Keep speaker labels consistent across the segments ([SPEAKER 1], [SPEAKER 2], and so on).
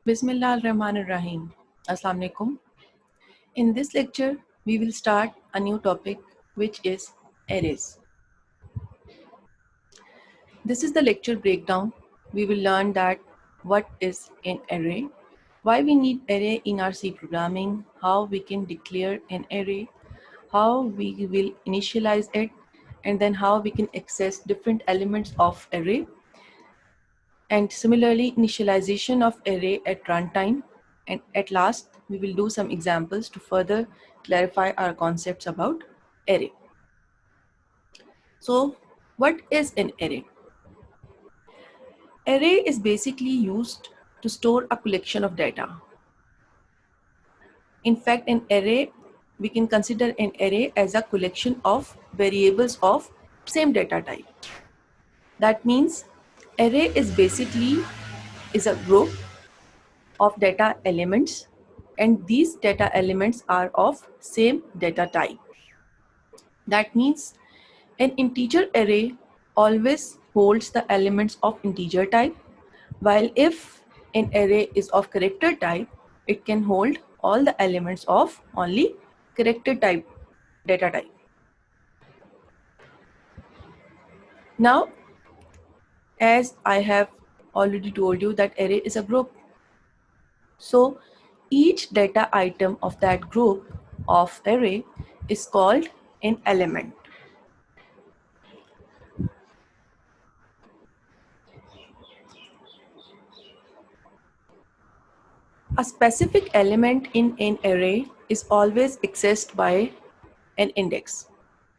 [SPEAKER 1] Bismillah ar-Rahman ar-Rahim. Assalamu alaikum. In this lecture, we will start a new topic which is arrays. This is the lecture breakdown. We will learn that what is an array, why we need array in our C programming, how we can declare an array, how we will initialize it, and then how we can access different elements of array, and similarly initialization of array at runtime, and at last we will do some examples to further clarify our concepts about array. So what is an array? Array is basically used to store a collection of data. In fact, an array, we can consider an array as a collection of variables of same data type. That means array is basically is a group of data elements, and these data elements are of same data type. That means an integer array always holds the elements of integer type, while if an array is of character type, it can hold all the elements of only character type data type. Now, as I have already told you that array is a group, so each data item of that group of array is called an element. A specific element in an array is always accessed by an index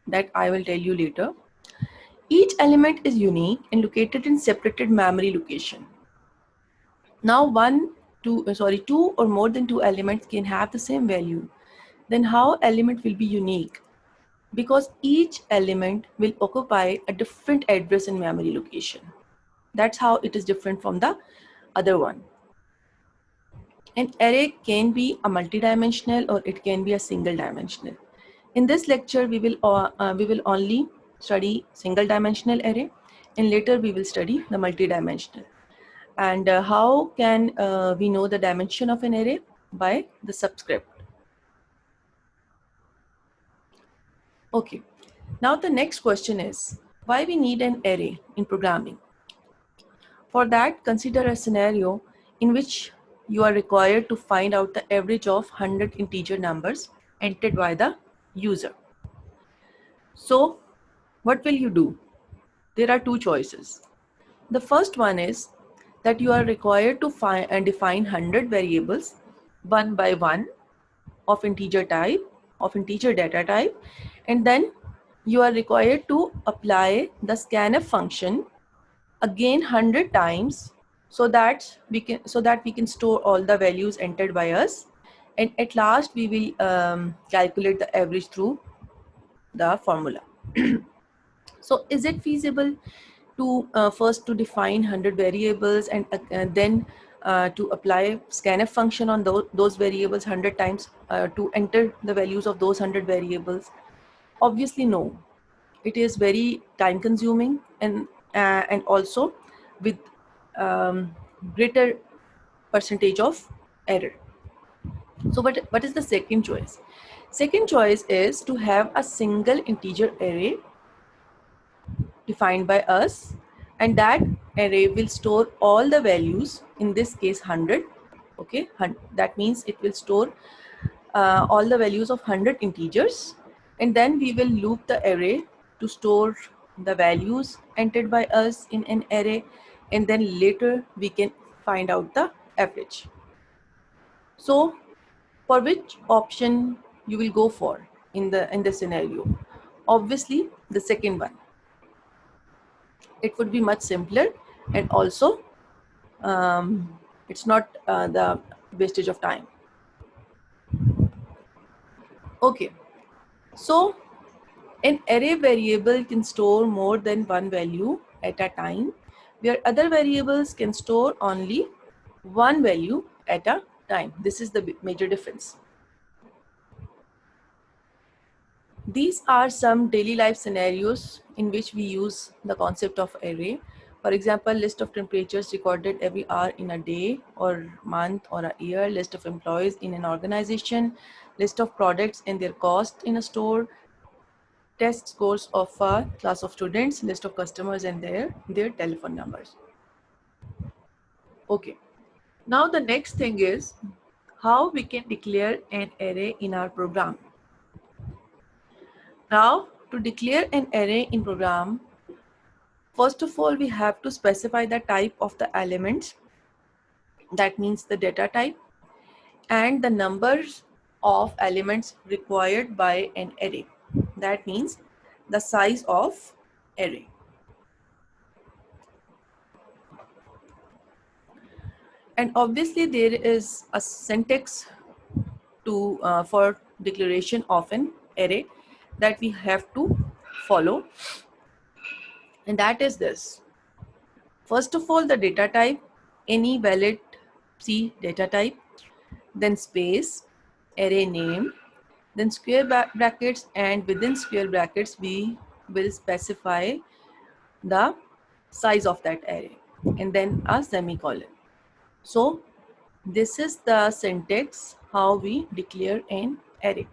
[SPEAKER 1] that I will tell you later. Each element is unique and located in separated memory location. Now two or more than two elements can have the same value. Then how element will be unique? Because each element will occupy a different address in memory location. That's how it is different from the other one. An array can be a multidimensional or it can be a single dimensional. In this lecture, we will only study single dimensional array, and later we will study the multidimensional. And how can we know the dimension of an array? By the subscript. Okay, now the next question is, why we need an array in programming? For that, consider a scenario in which you are required to find out the average of 100 integer numbers entered by the user. So, what will you do? There are two choices. The first one is that you are required to find and define 100 variables one by one of integer data type, and then you are required to apply the scanf function again 100 times so that we can store all the values entered by us, and at last we will calculate the average through the formula. So is it feasible to first to define 100 variables and then to apply scanf function on those variables 100 times to enter the values of those 100 variables? Obviously no. It is very time consuming and also with greater percentage of error. So what is the second choice? Second choice is to have a single integer array defined by us, and that array will store all the values, in this case 100. Okay, that means it will store all the values of 100 integers, and then we will loop the array to store the values entered by us in an array, and then later we can find out the average. So for which option you will go for in the scenario? Obviously the second one. It would be much simpler, and also it's not the wastage of time. Okay, so an array variable can store more than one value at a time, where other variables can store only one value at a time. This is the major difference. These are some daily life scenarios in which we use the concept of array. For example, list of temperatures recorded every hour in a day or month or a year, list of employees in an organization, list of products and their cost in a store, test scores of a class of students, list of customers and their telephone numbers. Okay. Now the next thing is how we can declare an array in our program. Now to declare an array in program, first of all, we have to specify the type of the elements. That means the data type and the numbers of elements required by an array. That means the size of array. And obviously there is a syntax to for declaration of an array that we have to follow, and that is this. First of all, the data type, any valid C data type, then space, array name, then square brackets, and within square brackets we will specify the size of that array, and then a semicolon. So this is the syntax how we declare an array.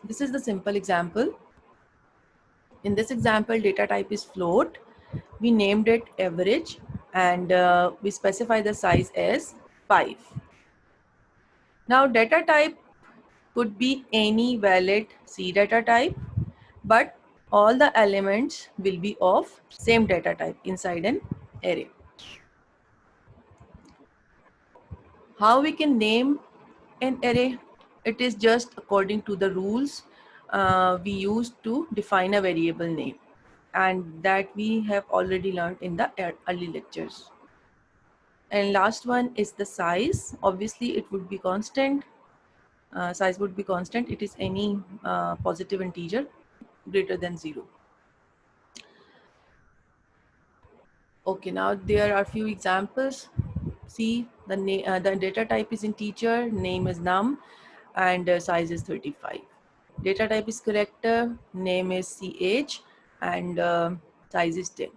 [SPEAKER 1] This is the simple example. In this example, data type is float. We named it average, and we specify the size as 5. Now data type could be any valid C data type, but all the elements will be of same data type inside an array. How we can name an array? It is just according to the rules we use to define a variable name, and that we have already learned in the early lectures. And last one is the size. Obviously it would be constant. Size would be constant. It is any positive integer greater than 0. Okay, now there are few examples. See, the data type is integer, name is num, and size is 35. Data type is character, name is ch, and size is 10.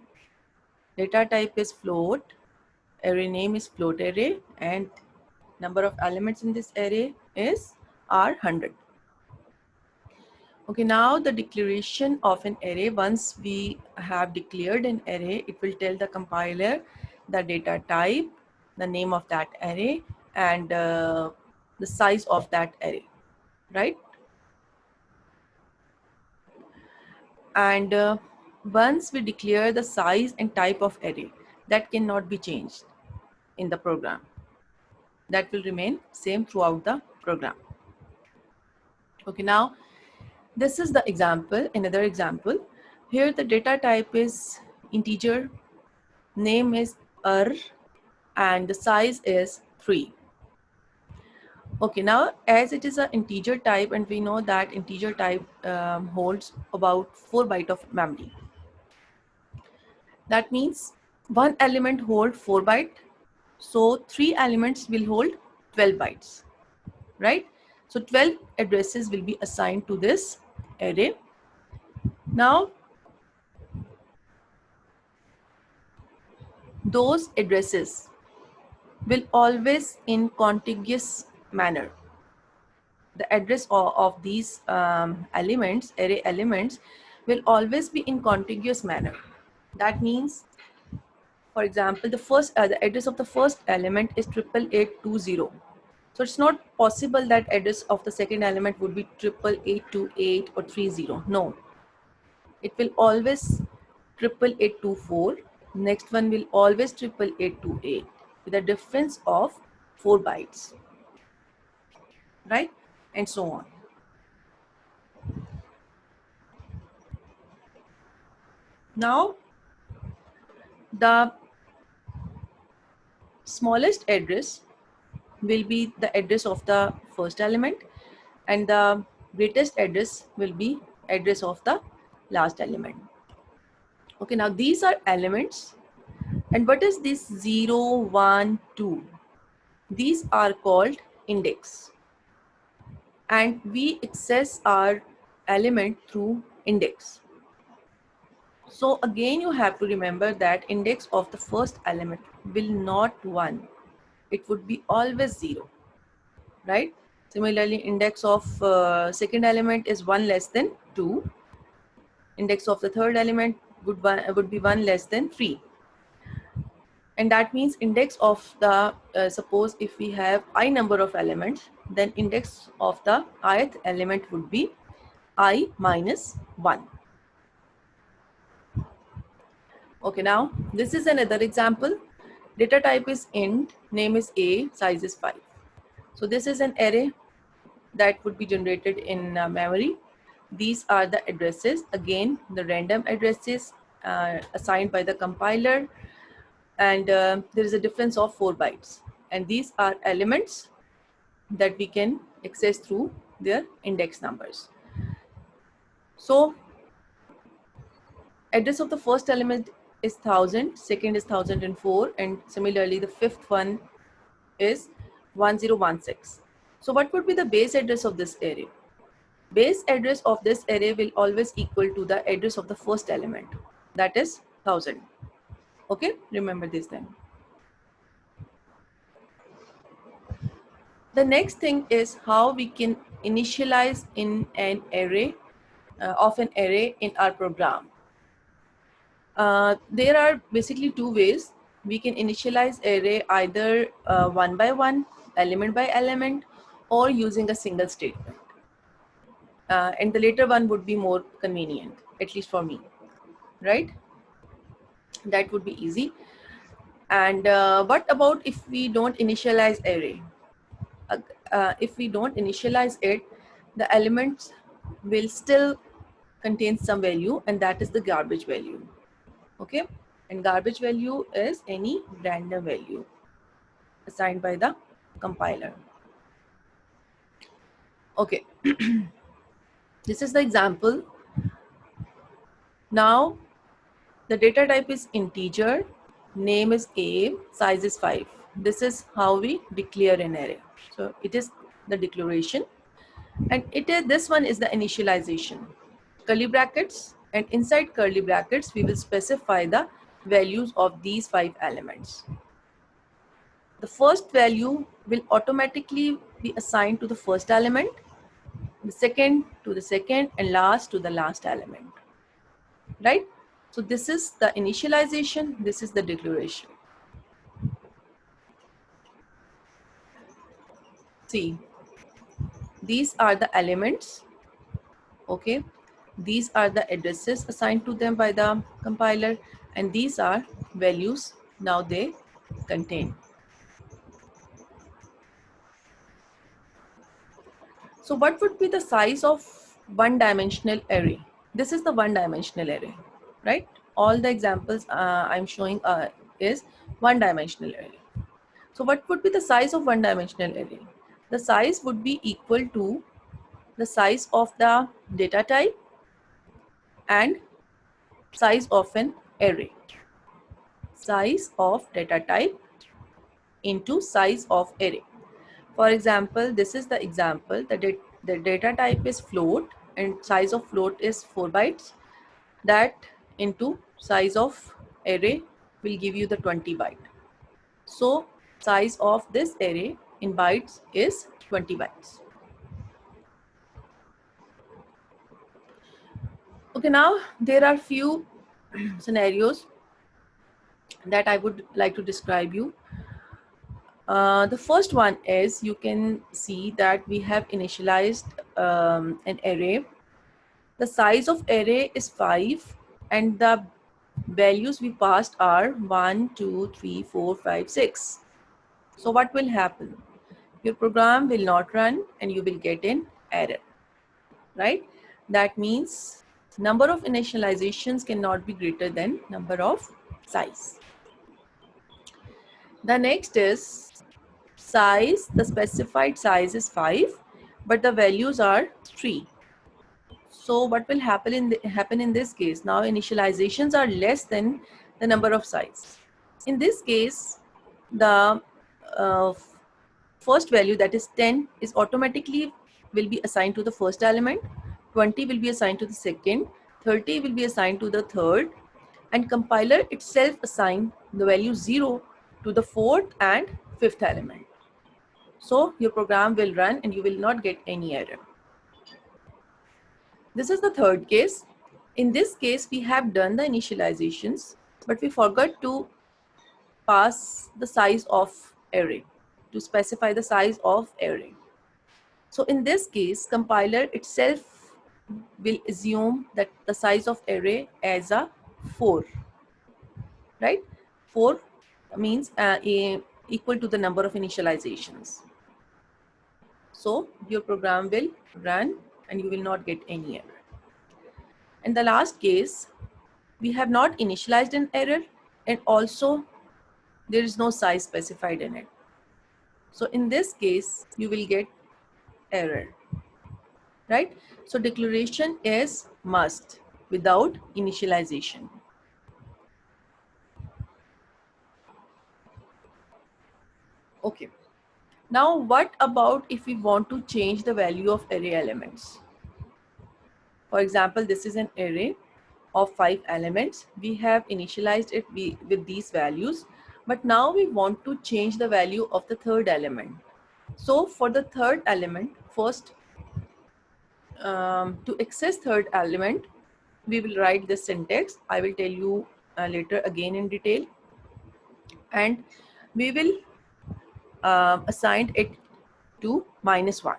[SPEAKER 1] Data type is float, array name is float array, and number of elements in this array is R100. Okay, now the declaration of an array. Once we have declared an array, it will tell the compiler the data type, the name of that array, and the size of that array, right? And once we declare the size and type of array, that cannot be changed in the program. That will remain same throughout the program. Okay, now this is the example, another example. Here the data type is integer, name is and the size is 3. Okay, now as it is an integer type, and we know that integer type holds about 4 bytes of memory. That means one element hold 4 bytes, so 3 elements will hold 12 bytes, right? So 12 addresses will be assigned to this array. Now those addresses will always in contiguous manner. The address of these elements, array elements, will always be in contiguous manner. That means, for example, the address of the first element is 88820. So it's not possible that address of the second element would be 88828 or 30. No, it will always 88824. Next one will always 88828 with a difference of 4 bytes, right? And so on. Now, the smallest address will be the address of the first element, and the greatest address will be address of the last element. Okay, now these are elements. And what is this 0, 1, 2? These are called index. And we access our element through index. So again, you have to remember that index of the first element will not 1. It would be always 0, right? Similarly, index of second element is 1 less than 2. Index of the third element would be 1 less than 3. And that means index of the, suppose if we have I number of elements, then index of the ith element would be I minus 1. Okay, now this is another example. Data type is int, name is A, size is 5. So this is an array that would be generated in memory. These are the addresses, again the random addresses assigned by the compiler, and there is a difference of 4 bytes, and these are elements that we can access through their index numbers. So address of the first element is 1000, second is 1004, and similarly the fifth one is 1016. So what would be the base address of this array? Base address of this array will always equal to the address of the first element, that is 1000. Okay, remember this then. The next thing is how we can initialize in an array of an array in our program. There are basically two ways. We can initialize array either one by one, element by element, or using a single statement. And the later one would be more convenient, at least for me, right? That would be easy. And what about if we don't initialize array? If we don't initialize it, the elements will still contain some value, and that is the garbage value. Okay, and garbage value is any random value assigned by the compiler. Okay, this is the example. Now the data type is integer, name is A, size is 5. This is how we declare an array. So it is the declaration, and this one is the initialization. Curly brackets, and inside curly brackets we will specify the values of these 5 elements. The first value will automatically be assigned to the first element, the second to the second, and last to the last element, right? So this is the initialization, this is the declaration. See, these are the elements, okay? These are the addresses assigned to them by the compiler, and these are values now they contain. So what would be the size of one-dimensional array? This is the one-dimensional array, right? All the examples I'm showing is one-dimensional array. So what would be the size of one-dimensional array? The size would be equal to the size of the data type and size of an array. Size of data type into size of array. For example, this is the example. The data type is float and size of float is 4 bytes. That into size of array will give you the 20 byte. So size of this array in bytes is 20 bytes. Okay, now there are few scenarios that I would like to describe you. The first one is, you can see that we have initialized an array. The size of array is 5 and the values we passed are 1, 2, 3, 4, 5, 6. So what will happen? Your program will not run and you will get an error, right? That means number of initializations cannot be greater than number of size. The next is size. The specified size is 5, but the values are 3. So what will happen in this case? Now initializations are less than the number of size. In this case, the first value, that is 10, is automatically will be assigned to the first element, 20 will be assigned to the second, 30 will be assigned to the third, and compiler itself assign the value 0 to the fourth and fifth element. So your program will run and you will not get any error. This is the third case. In this case, we have done the initializations, but we forgot to pass the size of array, to specify the size of array. So in this case, compiler itself will assume that the size of array as a 4, right? 4 means equal to the number of initializations. So your program will run and you will not get any error. In the last case, we have not initialized an error and also there is no size specified in it. So in this case, you will get error, right? So declaration is must without initialization. Okay. Now what about if we want to change the value of array elements? For example, this is an array of 5 elements. We have initialized it with these values, but now we want to change the value of the third element. So for the third element, first to access third element, we will write this syntax. I will tell you later again in detail, and we will assign it to -1.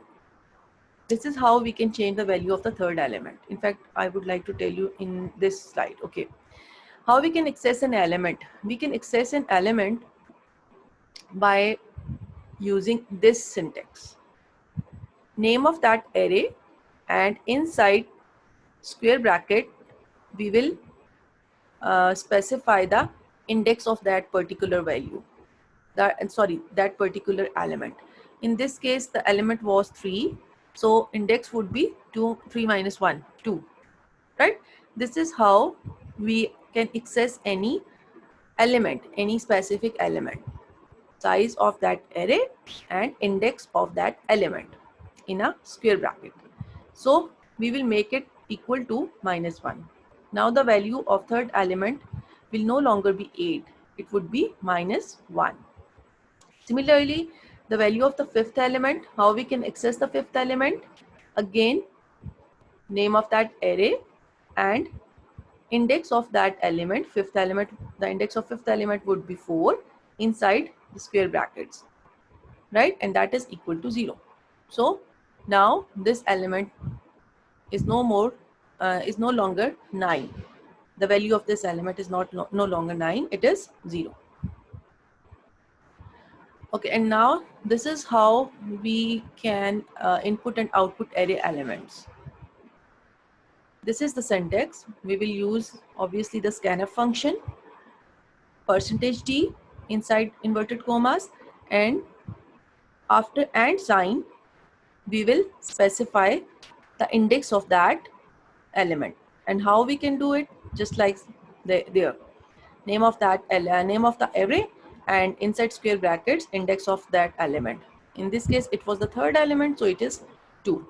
[SPEAKER 1] This is how we can change the value of the third element. In fact, I would like to tell you in this slide. Okay, how we can access an element? We can access an element by using this syntax. Name of that array, and inside square bracket we will specify the index of that particular value, that particular element. In this case, the element was 3, so index would be 2, 3 minus 1, 2, right? This is how we can access any element, any specific element, size of that array and index of that element in a square bracket. So we will make it equal to -1. Now the value of third element will no longer be 8. It would be -1. Similarly, the value of the fifth element, how we can access the fifth element? Again, name of that array and index of that element, fifth element, the index of fifth element would be 4 inside the square brackets, right? And that is equal to 0. So now this element is no longer 9. The value of this element is no longer 9, it is 0. Okay, and now this is how we can input and output array elements. This is the syntax. We will use obviously the scanf function, %d inside inverted commas, and after and sign we will specify the index of that element. And how we can do it? Just like there, name of that name of the array and inside square brackets index of that element. In this case it was the third element, so it is 2.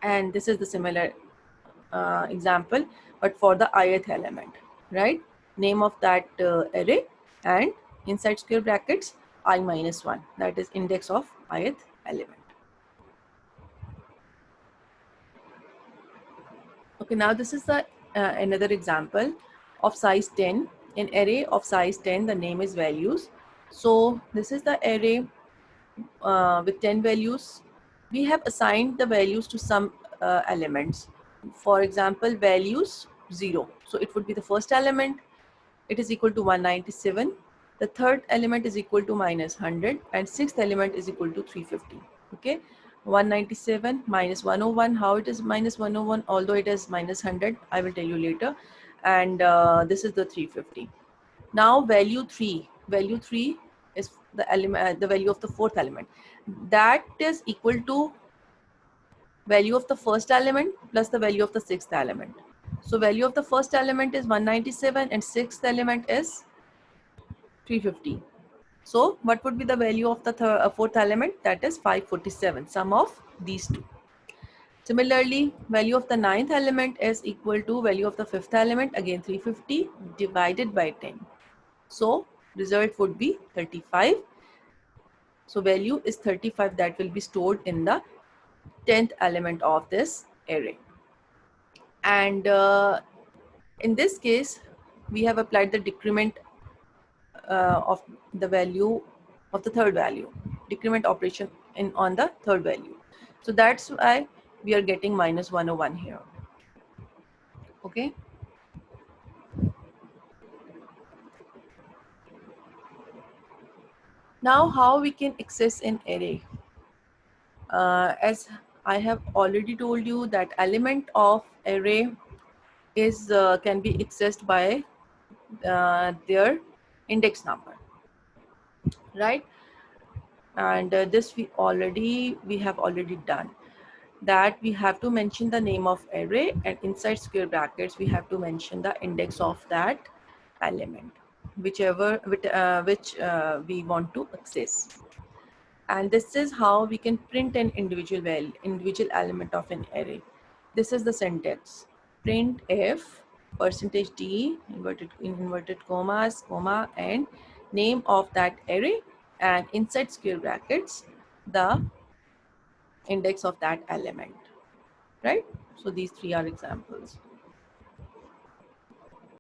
[SPEAKER 1] And this is the similar example, but for the ith element, right? Name of that array and inside square brackets I minus 1, that is index of ith element. Okay, now this is the another example of size 10. An array of size 10, the name is values. So this is the array with 10 values. We have assigned the values to some elements. For example, values 0. So it would be the first element. It is equal to 197. The third element is equal to -100, and sixth element is equal to 350. Okay, 197 minus 101. How it is minus 101? Although it is -100, I will tell you later. And this is the 350. Now value 3. Value 3 is the element, the value of the fourth element. That is equal to value of the first element plus the value of the sixth element. So value of the first element is 197 and sixth element is 350. So what would be the value of the fourth element? That is 547, sum of these two. Similarly, value of the ninth element is equal to value of the fifth element, again 350 divided by 10. So result would be 35. So value is 35 that will be stored in the 10th element of this array. And in this case, we have applied the decrement of the value of the third value, decrement operation on the third value. So that's why we are getting minus 101 here. Okay. Now, how we can access an array? As I have already told you that element of array is can be accessed by their index number, right? And this we have already done. That we have to mention the name of array, and inside square brackets we have to mention the index of that element, which we want to access. And this is how we can print an individual element of an array. This is the syntax: print f percentage d inverted commas comma and name of that array, and inside square brackets the index of that element, right? So these three are examples.